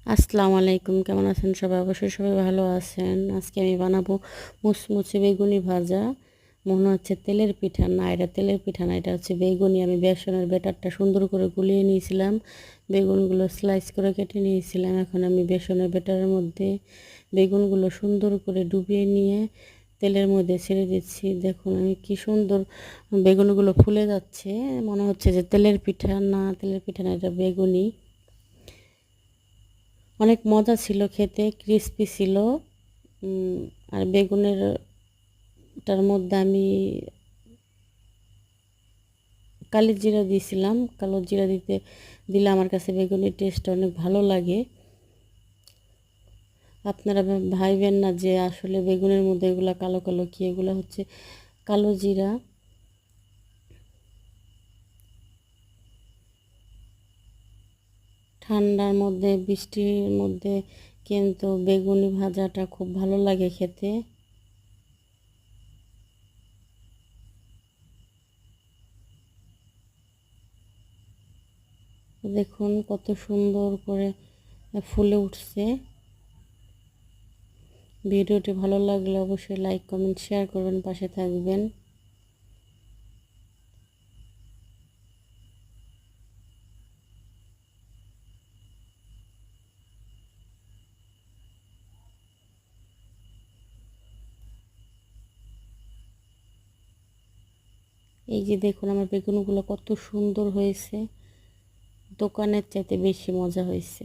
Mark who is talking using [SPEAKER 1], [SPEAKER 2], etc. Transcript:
[SPEAKER 1] আসসালামু আলাইকুম, কেমন আছেন সবাই? অবশ্যই সবাই ভালো আছেন। আজকে আমি বানাবো মুচমুচে বেগুনি ভাজা। মনে হচ্ছে তেলের পিঠা, না এটা তেলের পিঠা না, এটা হচ্ছে বেগুনি। আমি বেসনের ব্যাটারটা সুন্দর করে গুলিয়ে নিয়েছিলাম, বেগুনগুলো স্লাইস করে কেটে নিয়েছিলাম। এখন আমি বেসনের ব্যাটারের মধ্যে বেগুনগুলো সুন্দর করে ডুবিয়ে নিয়ে তেলের মধ্যে ছেড়ে দিচ্ছি। দেখুন আমি কি সুন্দর বেগুনগুলো ফুলে যাচ্ছে, মনে হচ্ছে যে তেলের পিঠা। না, তেলের পিঠা না, এটা বেগুনি। অনেক মজা ছিল খেতে, ক্রিস্পি ছিল। আর বেগুনেরটার মধ্যে আমি কালি জিরা দিয়েছিলাম। কালো জিরা দিলে আমার কাছে বেগুনের টেস্টটা অনেক ভালো লাগে। আপনারা ভাইবেন না যে আসলে বেগুনের মধ্যে এগুলা কালো কালো, কি এগুলো হচ্ছে কালো জিরা। ঠান্ডার মধ্যে, বৃষ্টির মধ্যে কিন্তু বেগুনি ভাজাটা খুব ভালো লাগে খেতে। দেখুন কত সুন্দর করে ফুলে উঠছে। ভিডিওটি ভালো লাগলে অবশ্যই লাইক, কমেন্ট, শেয়ার করবেন, পাশে থাকবেন। এই যে দেখুন আমার বেগুনগুলো কত সুন্দর হয়েছে, দোকানের চাইতে বেশি মজা হয়েছে।